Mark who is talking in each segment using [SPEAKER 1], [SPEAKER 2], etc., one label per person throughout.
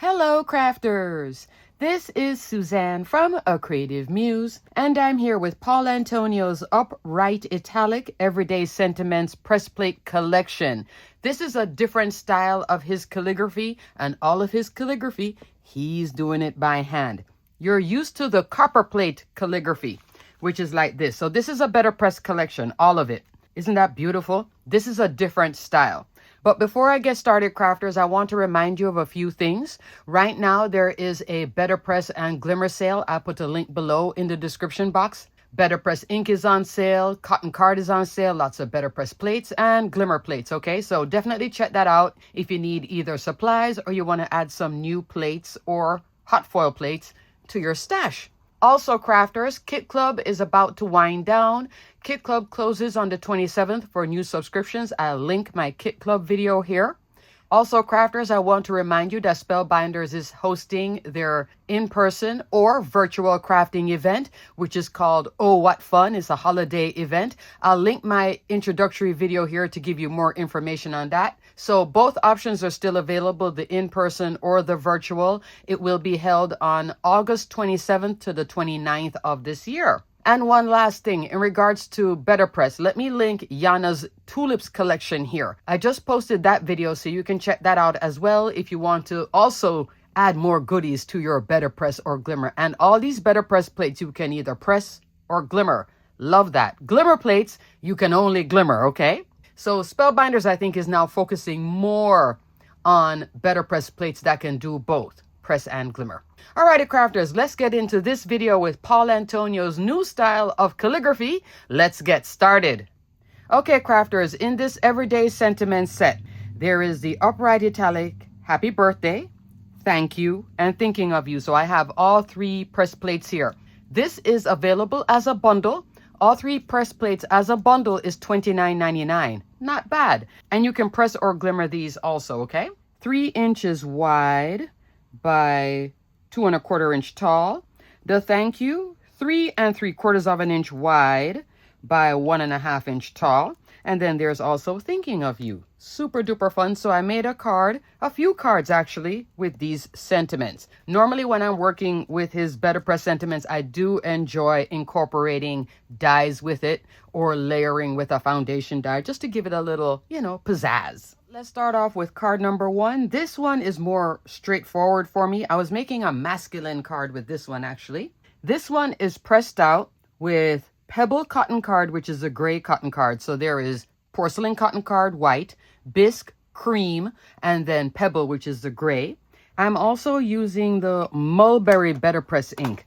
[SPEAKER 1] Hello, crafters! This is Suzanne from A Creative Muse, and I'm here with Paul Antonio's Upright Italic Everyday Sentiments Press Plate Collection. This is a different style of his calligraphy, and all of his calligraphy, he's doing it by hand. You're used to the copper plate calligraphy, which is like this. So this is a BetterPress collection, all of it. Isn't that beautiful? This is a different style. But before I get started, crafters, I want to remind you of a few things. Right now, there is a BetterPress and Glimmer sale. I put a link below in the description box. BetterPress ink is on sale. Cotton card is on sale. Lots of BetterPress plates and Glimmer plates, okay? So definitely check that out if you need either supplies or you want to add some new plates or hot foil plates to your stash. Also, crafters, Kit Club is about to wind down. Kit Club closes on the 27th for new subscriptions. I'll link my Kit Club video here. Also, crafters, I want to remind you that Spellbinders is hosting their in-person or virtual crafting event, which is called Oh What Fun. It's a holiday event. I'll link my introductory video here to give you more information on that. So both options are still available, the in-person or the virtual. It will be held on August 27th to the 29th of this year. And one last thing, in regards to BetterPress, let me link Yana's Tulips collection here. I just posted that video, so you can check that out as well if you want to also add more goodies to your BetterPress or Glimmer. And all these BetterPress plates, you can either press or Glimmer. Love that. Glimmer plates, you can only Glimmer, okay? So Spellbinders, I think, is now focusing more on BetterPress plates that can do both press and Glimmer. Alrighty, crafters, let's get into this video with Paul Antonio's new style of calligraphy. Let's get started. Okay, crafters, in this Everyday Sentiments set, there is the Upright Italic Happy Birthday, Thank You, and Thinking of You. So I have all three press plates here. This is available as a bundle. All three press plates as a bundle is $29.99. Not bad. And you can press or Glimmer these also, okay? 3 inches wide by 2 1/4 inch tall. The Thank You, 3 3/4 inch wide by 1 1/2 inch tall. And then there's also Thinking of You. Super duper fun. So I made a card, a few cards actually, with these sentiments. Normally when I'm working with his BetterPress sentiments, I do enjoy incorporating dies with it or layering with a foundation die just to give it a little, pizzazz. Let's start off with card number 1. This one is more straightforward for me. I was making a masculine card with this one, actually. This one is pressed out with Pebble cotton card, which is a gray cotton card. So there is porcelain cotton card, white, bisque, cream, and then Pebble, which is the gray. I'm also using the Mulberry BetterPress ink.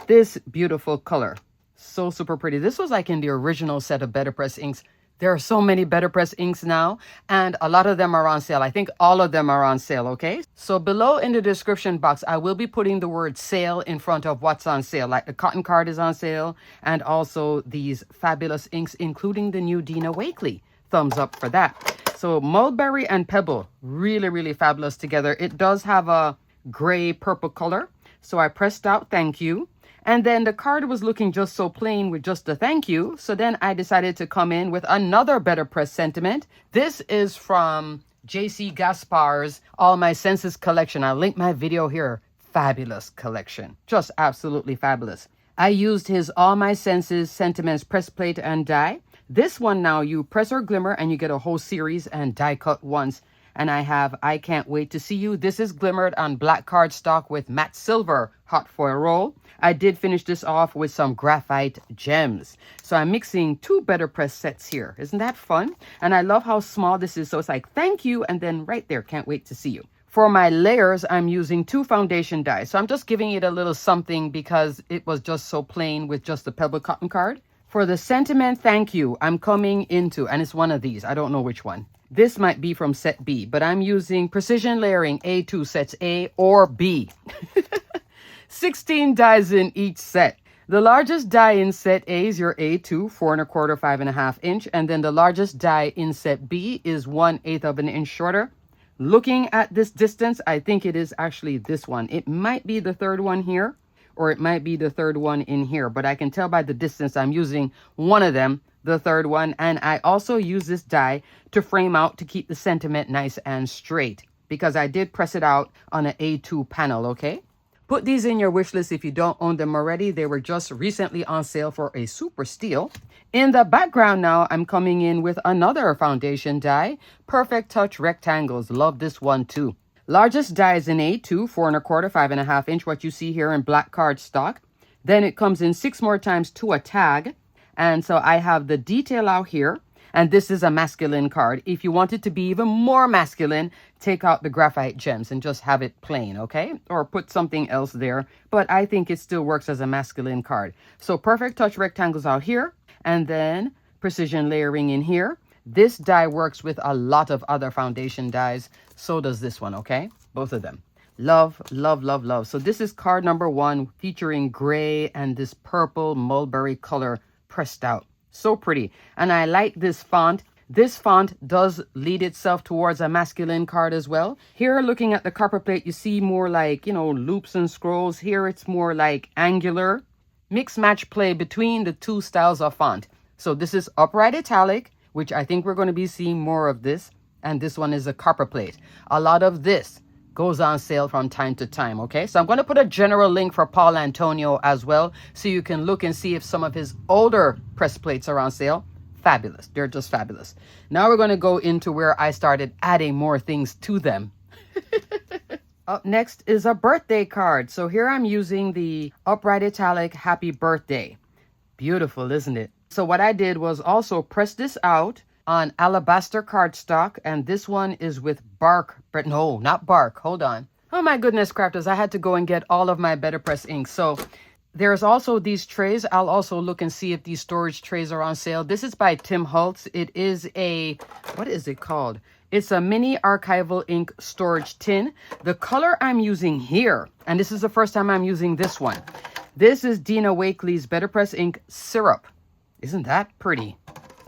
[SPEAKER 1] This beautiful color. So super pretty. This was like in the original set of BetterPress inks. There are so many BetterPress inks now, and a lot of them are on sale. I think all of them are on sale, okay? So below in the description box, I will be putting the word sale in front of what's on sale. Like the cotton card is on sale, and also these fabulous inks, including the new Dina Wakley. Thumbs up for that. So Mulberry and Pebble, really, really fabulous together. It does have a gray purple color. So I pressed out Thank You. And then the card was looking just so plain with just the Thank You. So then I decided to come in with another BetterPress sentiment. This is from JC Gaspar's All My Senses collection. I'll link my video here. Fabulous collection. Just absolutely fabulous. I used his All My Senses sentiments press plate and die. This one now you press or Glimmer and you get a whole series and die cut once. And I have I Can't Wait to See You. This is glimmered on black cardstock with matte silver hot foil roll. I did finish this off with some graphite gems. So I'm mixing 2 BetterPress sets here. Isn't that fun? And I love how small this is. So it's like, thank you. And then right there, can't wait to see you. For my layers, I'm using 2 foundation dies. So I'm just giving it a little something because it was just so plain with just the Pebble cotton card. For the sentiment thank you, I'm coming into, and it's one of these. I don't know which one. This might be from set B, but I'm using precision layering A2 sets A or B. 16 dies in each set. The largest die in set A is your A2, 4 1/4, 5 1/2 inch. And then the largest die in set B is 1/8 of an inch shorter. Looking at this distance, I think it is actually this one. It might be the third one here, or it might be the third one in here. But I can tell by the distance I'm using one of them, the third one. And I also use this die to frame out to keep the sentiment nice and straight. because I did press it out on an A2 panel, okay? Put these in your wish list if you don't own them already. They were just recently on sale for a super steal. In the background now, I'm coming in with another foundation die, Perfect Touch Rectangles. Love this one too. Largest die is in A2, 4¼ 5½ inch, what you see here in black cardstock. Then it comes in 6 more times to a tag. And so I have the detail out here. And this is a masculine card. If you want it to be even more masculine, take out the graphite gems and just have it plain, okay? Or put something else there. But I think it still works as a masculine card. So Perfect Touch Rectangles out here. And then precision layering in here. This die works with a lot of other foundation dies. So does this one, okay? Both of them. Love, love, love, love. So this is card number 1 featuring gray and this purple mulberry color pressed out. So pretty. And I like this font. This font does lead itself towards a masculine card as well. Here, looking at the copper plate, you see more like, loops and scrolls. Here, it's more like angular. Mix match play between the two styles of font. So this is upright italic, which I think we're going to be seeing more of this. And this one is a copper plate. A lot of this goes on sale from time to time, okay? So I'm going to put a general link for Paul Antonio as well, so you can look and see if some of his older press plates are on sale. Fabulous. They're just fabulous. Now we're going to go into where I started adding more things to them. Up next is a birthday card. So here I'm using the upright italic Happy Birthday. Beautiful, isn't it? So what I did was also press this out on alabaster cardstock, and this one is with bark, but no, not bark. Hold on. Oh my goodness, crafters, I had to go and get all of my BetterPress ink. So there's also these trays. I'll also look and see if these storage trays are on sale. This is by Tim Holtz. It is what is it called? It's a mini archival ink storage tin. The color I'm using here, and this is the first time I'm using this one. This is Dina Wakley's BetterPress ink syrup. Isn't that pretty?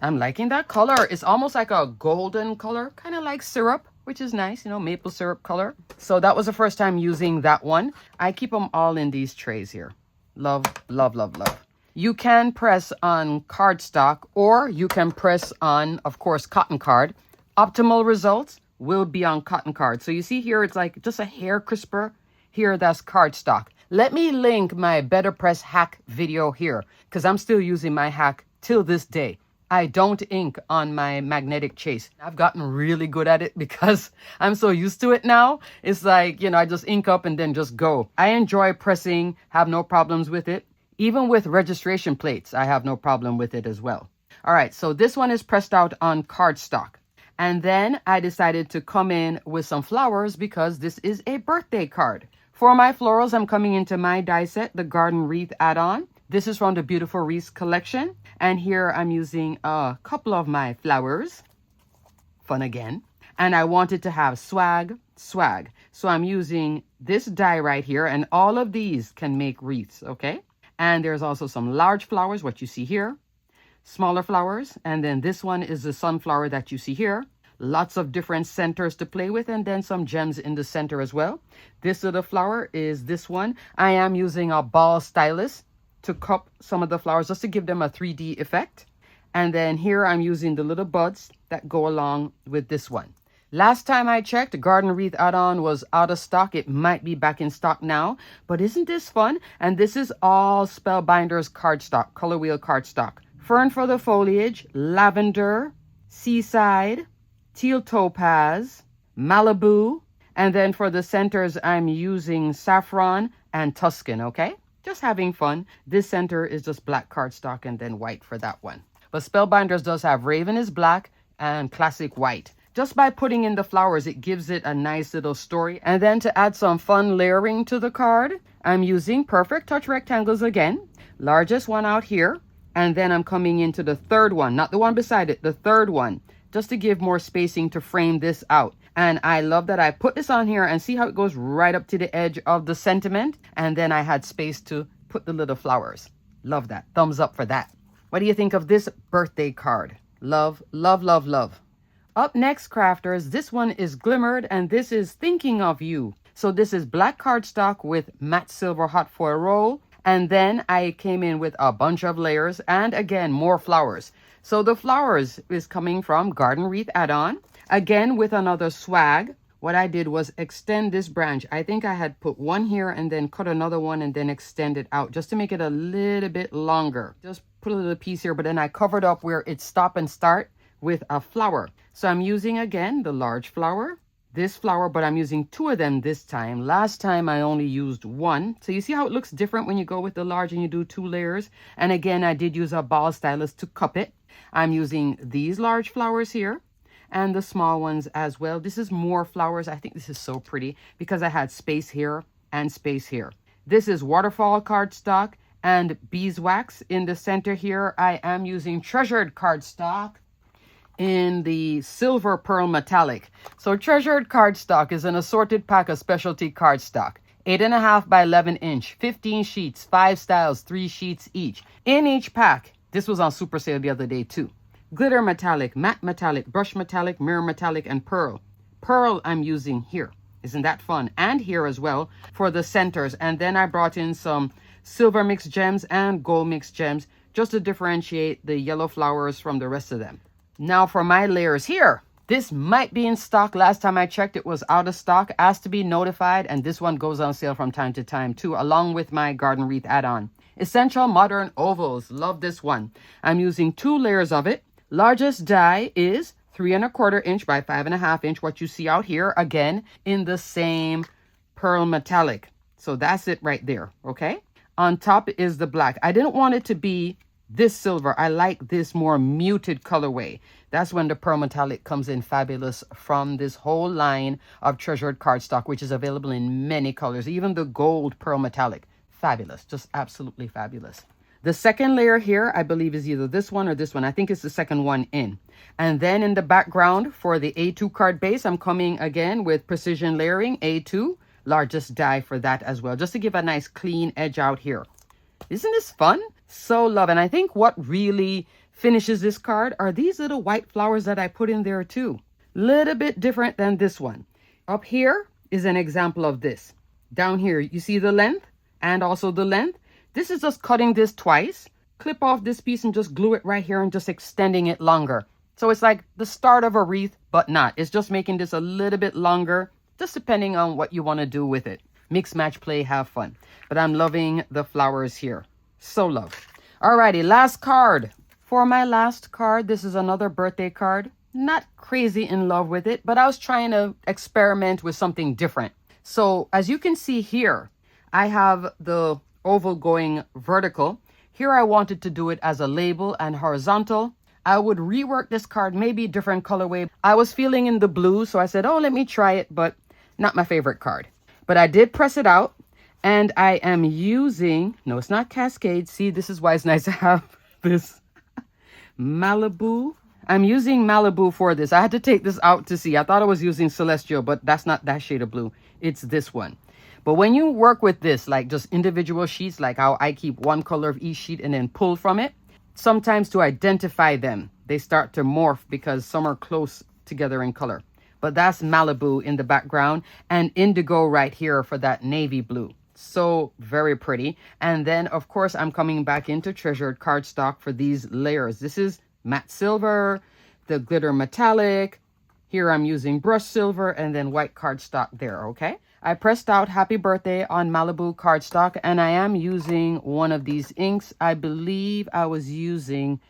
[SPEAKER 1] I'm liking that color. It's almost like a golden color, kind of like syrup, which is nice, maple syrup color. So that was the first time using that one. I keep them all in these trays here. Love, love, love, love. You can press on cardstock, or you can press on, of course, cotton card. Optimal results will be on cotton card. So you see here, it's like just a hair crisper. Here, that's cardstock. Let me link my BetterPress hack video here, because I'm still using my hack till this day. I don't ink on my magnetic chase. I've gotten really good at it because I'm so used to it now. It's like, I just ink up and then just go. I enjoy pressing, have no problems with it. Even with registration plates, I have no problem with it as well. All right, so this one is pressed out on cardstock. And then I decided to come in with some flowers because this is a birthday card. For my florals, I'm coming into my die set, the Garden Wreath add-on. This is from the Beautiful Wreaths collection. And here I'm using a couple of my flowers. Fun again. And I wanted to have swag. So I'm using this die right here. And all of these can make wreaths, okay? And there's also some large flowers, what you see here. Smaller flowers. And then this one is the sunflower that you see here. Lots of different centers to play with, and then some gems in the center as well. This little flower is this one. I am using a ball stylus to cup some of the flowers just to give them a 3D effect. And then here I'm using the little buds that go along with this one. Last time I checked, Garden Wreath add-on was out of stock. It might be back in stock now, but isn't this fun? And this is all Spellbinders cardstock, color wheel cardstock. Fern for the foliage, lavender, seaside, teal topaz, Malibu, and then for the centers, I'm using saffron and Tuscan, okay? Just having fun. This center is just black cardstock and then white for that one. But Spellbinders does have Raven is black and classic white. Just by putting in the flowers, it gives it a nice little story. And then to add some fun layering to the card, I'm using Perfect Touch Rectangles again. Largest one out here. And then I'm coming into the third one, not the one beside it, the third one, just to give more spacing to frame this out. And I love that I put this on here and see how it goes right up to the edge of the sentiment. And then I had space to put the little flowers. Love that. Thumbs up for that. What do you think of this birthday card? Love, love, love, love. Up next, crafters, this one is Glimmered, and this is Thinking of You. So this is black cardstock with matte silver hot foil roll. And then I came in with a bunch of layers and again, more flowers. So the flowers is coming from Garden Wreath add-on, again with another swag, what I did was extend this branch. I think I had put one here and then cut another one and then extend it out just to make it a little bit longer. Just put a little piece here, but then I covered up where it stop and start with a flower. So I'm using again the large flower, this flower, but I'm using 2 of them this time. Last time I only used 1. So you see how it looks different when you go with the large and you do 2 layers. And again, I did use a ball stylus to cup it. I'm using these large flowers here and the small ones as well. This is more flowers. I think this is so pretty because I had space here and space here. This is waterfall cardstock and beeswax. In the center here, I am using treasured cardstock in the silver pearl metallic. So treasured cardstock is an assorted pack of specialty cardstock. 8.5 by 11 inch, 15 sheets, 5 styles, 3 sheets each. In each pack, this was on super sale the other day too. Glitter metallic, matte metallic, brush metallic, mirror metallic, and pearl. Pearl I'm using here. Isn't that fun? And here as well for the centers. And then I brought in some silver mixed gems and gold mixed gems just to differentiate the yellow flowers from the rest of them. Now for my layers here. This might be in stock. Last time I checked, it was out of stock. Asked to be notified, and this one goes on sale from time to time too, along with my garden wreath add-on. Essential Modern Ovals. Love this one. I'm using 2 layers of it. Largest die is 3.25 inch by 5.5 inch. What you see out here, again, in the same pearl metallic. So that's it right there, okay? On top is the black. I didn't want it to be this silver. I like this more muted colorway. That's when the pearl metallic comes in fabulous from this whole line of treasured cardstock, which is available in many colors. Even the gold pearl metallic. Fabulous. Just absolutely fabulous. The second layer here, I believe, is either this one or this one. I think it's the second one in. And then in the background for the A2 card base, I'm coming again with precision layering, A2, largest die for that as well, just to give a nice clean edge out here. Isn't this fun? So love. And I think what really finishes this card are these little white flowers that I put in there too. Little bit different than this one. Up here is an example of this. Down here, you see the length and also the length. This is just cutting this twice, clip off this piece and just glue it right here and just extending it longer. So it's like the start of a wreath, but not. It's just making this a little bit longer, just depending on what you want to do with it. Mix, match, play, have fun. But I'm loving the flowers here. So love. Alrighty, last card. For my last card, this is another birthday card. Not crazy in love with it, but I was trying to experiment with something different. So as you can see here, I have the oval going vertical. Here I wanted to do it as a label and horizontal. I would rework this card, maybe different colorway. I was feeling in the blue, so I said, oh, let me try it, but not my favorite card. But I did press it out, and I am using, no, it's not Cascade. See, this is why it's nice to have this Malibu. I'm using Malibu for this. I had to take this out to see. I thought I was using Celestial, but that's not that shade of blue. It's this one. But when you work with this, like just individual sheets, like how I keep one color of each sheet and then pull from it, sometimes to identify them, they start to morph because some are close together in color. But that's Malibu in the background and indigo right here for that navy blue. So very pretty. And then, of course, I'm coming back into treasured cardstock for these layers. This is matte silver, the glitter metallic. Here I'm using brush silver and then white cardstock there, okay? I pressed out Happy Birthday on Malibu cardstock, and I am using one of these inks. I believe I was using,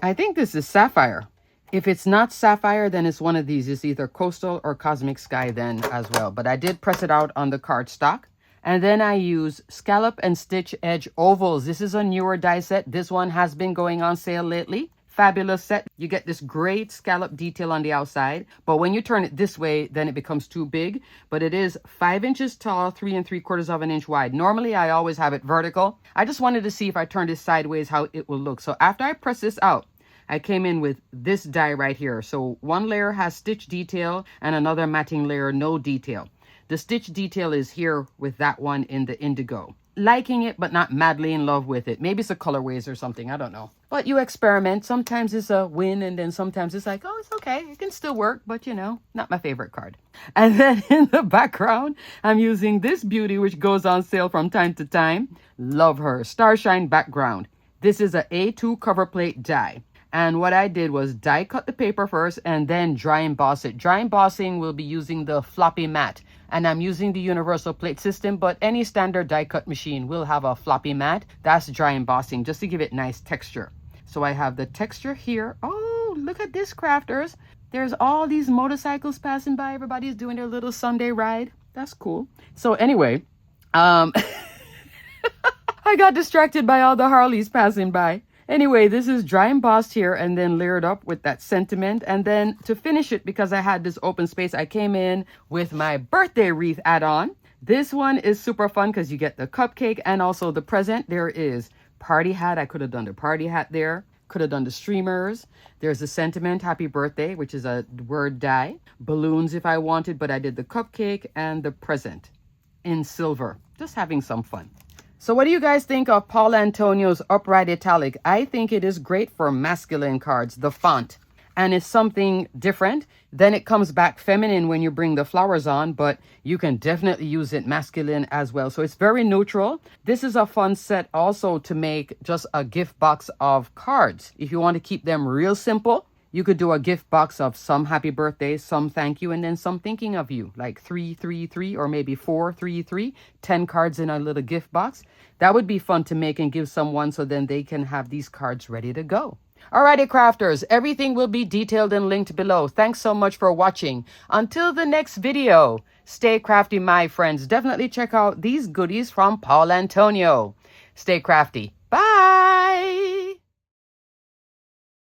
[SPEAKER 1] I think this is Sapphire. If it's not Sapphire, then it's one of these. It's either Coastal or Cosmic Sky then as well. But I did press it out on the cardstock. And then I use Scallop and Stitch Edge Ovals. This is a newer die set. This one has been going on sale lately. Fabulous set. You get this great scallop detail on the outside, but when you turn it this way, then it becomes too big. But it is 5 inches tall, 3 3/4 inch wide. Normally, I always have it vertical. I just wanted to see if I turned it sideways, how it will look. So after I press this out, I came in with this die right here. So one layer has stitch detail and another matting layer, no detail. The stitch detail is here with that one in the indigo. Liking it, but not madly in love with it. Maybe it's a colorways or something. I don't know. But you experiment. Sometimes it's a win, and then sometimes it's like, oh, it's okay. It can still work, but you know, not my favorite card. And then in the background, I'm using this beauty, which goes on sale from time to time. Love her. Starshine background. This is a A2 cover plate die. And what I did was die cut the paper first and then dry emboss it. Dry embossing will be using the floppy mat. And I'm using the universal plate system, but any standard die cut machine will have a floppy mat. That's dry embossing, just to give it nice texture. So I have the texture here. Oh, look at this, crafters. There's all these motorcycles passing by. Everybody's doing their little Sunday ride. That's cool. So anyway, I got distracted by all the Harleys passing by. Anyway, this is dry embossed here and then layered up with that sentiment. And then to finish it, because I had this open space, I came in with my birthday wreath add-on. This one is super fun because you get the cupcake and also the present. There is party hat. I could have done the party hat there. Could have done the streamers. There's the sentiment, happy birthday, which is a word die. Balloons if I wanted, but I did the cupcake and the present in silver. Just having some fun. So what do you guys think of Paul Antonio's Upright Italic? I think it is great for masculine cards, the font. And it's something different. Then it comes back feminine when you bring the flowers on, but you can definitely use it masculine as well. So it's very neutral. This is a fun set also to make just a gift box of cards. If you want to keep them real simple, you could do a gift box of some happy birthday, some thank you, and then some thinking of you, like 333 or maybe 433, 10 cards in a little gift box. That would be fun to make and give someone so then they can have these cards ready to go. Alrighty, crafters, everything will be detailed and linked below. Thanks so much for watching. Until the next video, stay crafty, my friends. Definitely check out these goodies from Paul Antonio. Stay crafty. Bye.